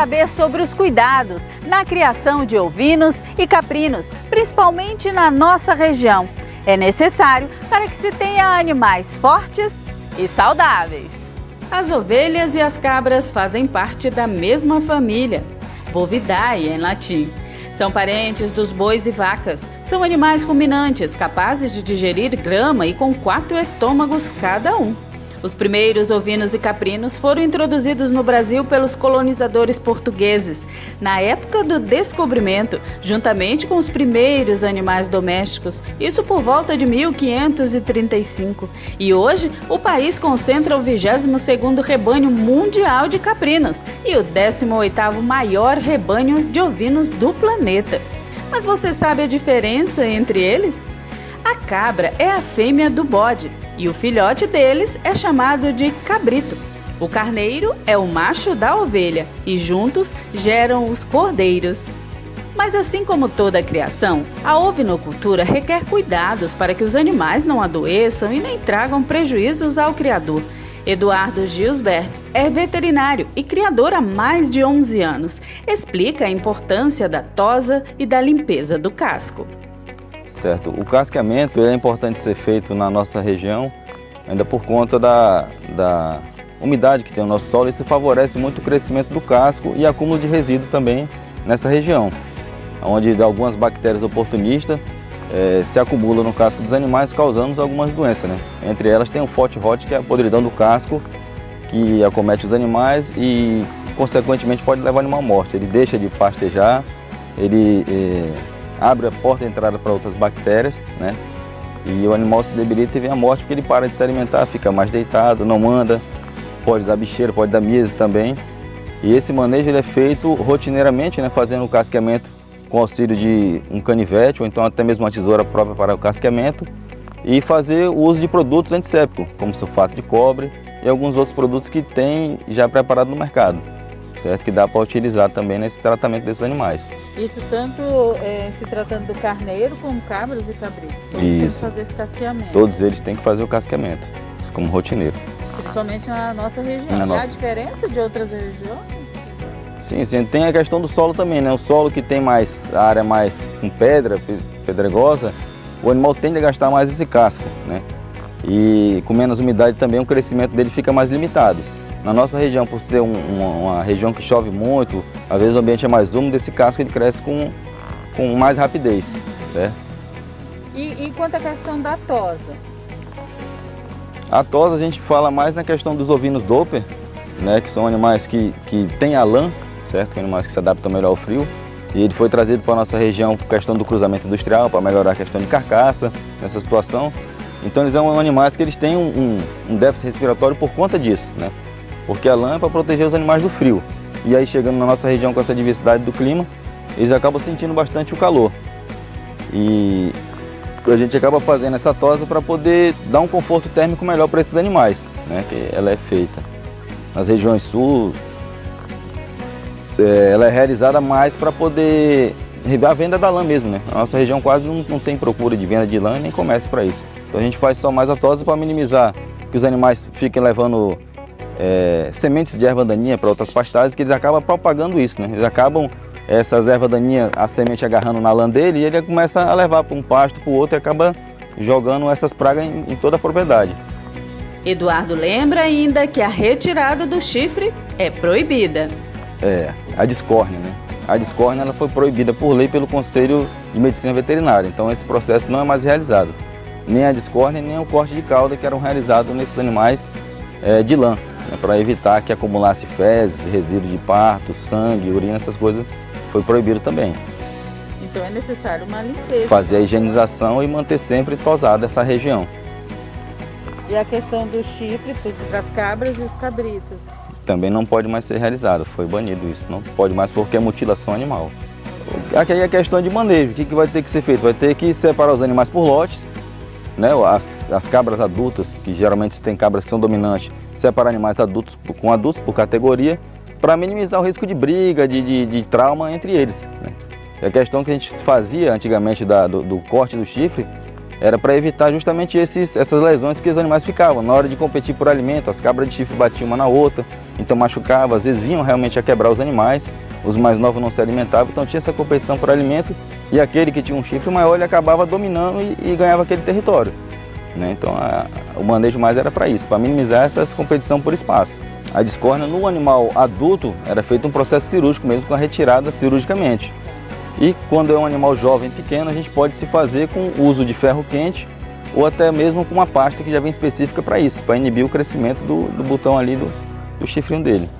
saber sobre os cuidados na criação de ovinos e caprinos, principalmente na nossa região. É necessário para que se tenha animais fortes e saudáveis. As ovelhas e as cabras fazem parte da mesma família, Bovidae em latim. São parentes dos bois e vacas. São animais ruminantes, capazes de digerir grama e com 4 estômagos cada um. Os primeiros ovinos e caprinos foram introduzidos no Brasil pelos colonizadores portugueses, na época do descobrimento, juntamente com os primeiros animais domésticos, isso por volta de 1535. E hoje, o país concentra o 22º rebanho mundial de caprinos e o 18º maior rebanho de ovinos do planeta. Mas você sabe a diferença entre eles? A cabra é a fêmea do bode e o filhote deles é chamado de cabrito. O carneiro é o macho da ovelha e juntos geram os cordeiros. Mas assim como toda a criação, a ovinocultura requer cuidados para que os animais não adoeçam e nem tragam prejuízos ao criador. Eduardo Gilsbert é veterinário e criador há mais de 11 anos. Explica a importância da tosa e da limpeza do casco. Certo. O casqueamento é importante ser feito na nossa região, ainda por conta da umidade que tem no nosso solo. Isso favorece muito o crescimento do casco e acúmulo de resíduo também nessa região, onde algumas bactérias oportunistas se acumulam no casco dos animais, causando algumas doenças, né? Entre elas tem o Fot Rot, que é a podridão do casco, que acomete os animais e, consequentemente, pode levar o animal à morte. Ele deixa de pastejar, ele abre a porta de entrada para outras bactérias, né? E o animal se debilita e vem a morte porque ele para de se alimentar, fica mais deitado, não anda, pode dar bicheira, pode dar miese também. E esse manejo ele é feito rotineiramente, né? Fazendo o casqueamento com auxílio de um canivete ou então até mesmo uma tesoura própria para o casqueamento e fazer o uso de produtos antissépticos, como sulfato de cobre e alguns outros produtos que tem já preparado no mercado, certo? Que dá para utilizar também nesse tratamento desses animais. Isso tanto se tratando do carneiro como cabras e cabritos. Todos têm que fazer esse casqueamento. Todos eles têm que fazer o casqueamento, como rotineiro. Principalmente na nossa região. Há diferença de outras regiões? Sim, tem a questão do solo também, né? O solo que tem a área mais com pedra, pedregosa, o animal tende a gastar mais esse casco, né? E com menos umidade também o crescimento dele fica mais limitado. Na nossa região, por ser uma região que chove muito, às vezes o ambiente é mais úmido, esse casco ele cresce com mais rapidez, certo? E quanto à questão da tosa? A tosa a gente fala mais na questão dos ovinos Doppler, né? Que são animais que têm a lã, certo? Que animais que se adaptam melhor ao frio. E ele foi trazido para a nossa região por questão do cruzamento industrial, para melhorar a questão de carcaça, nessa situação. Então eles são animais que eles têm um déficit respiratório por conta disso, né? Porque a lã é para proteger os animais do frio. E aí chegando na nossa região com essa diversidade do clima, eles acabam sentindo bastante o calor. E a gente acaba fazendo essa tosa para poder dar um conforto térmico melhor para esses animais, né? Que ela é feita nas regiões sul, ela é realizada mais para poder a venda da lã mesmo, né? A nossa região quase não tem procura de venda de lã e nem comércio para isso. Então a gente faz só mais a tosa para minimizar que os animais fiquem levando sementes de erva daninha para outras pastagens, que eles acabam propagando isso, né? Eles acabam essas ervas daninhas, a semente agarrando na lã dele e ele começa a levar para um pasto, para o outro e acaba jogando essas pragas em toda a propriedade. Eduardo lembra ainda que a retirada do chifre é proibida. A discórnia, né? A discórnia ela foi proibida por lei pelo Conselho de Medicina Veterinária, então esse processo não é mais realizado. Nem a discórnia, nem o corte de cauda que eram realizados nesses animais de lã, né? Para evitar que acumulasse fezes, resíduos de parto, sangue, urina, essas coisas, foi proibido também. Então é necessário uma limpeza. Fazer a higienização e manter sempre tosada essa região. E a questão do chifre para as cabras e os cabritos? Também não pode mais ser realizado, foi banido isso, não pode mais porque é mutilação animal. Aqui é a questão de manejo, o que vai ter que ser feito? Vai ter que separar os animais por lotes, né? As cabras adultas, que geralmente tem cabras que são dominantes, separar animais adultos com adultos por categoria, para minimizar o risco de briga, de trauma entre eles, né? E a questão que a gente fazia antigamente do corte do chifre era para evitar justamente essas lesões que os animais ficavam. Na hora de competir por alimento, as cabras de chifre batiam uma na outra, então machucava, às vezes vinham realmente a quebrar os animais, os mais novos não se alimentavam, então tinha essa competição por alimento e aquele que tinha um chifre maior ele acabava dominando e ganhava aquele território, né? Então o manejo mais era para isso, para minimizar essas competição por espaço. A discórnia no animal adulto era feito um processo cirúrgico mesmo, com a retirada cirurgicamente. E quando é um animal jovem pequeno, a gente pode se fazer com o uso de ferro quente ou até mesmo com uma pasta que já vem específica para isso, para inibir o crescimento do botão ali do chifrinho dele.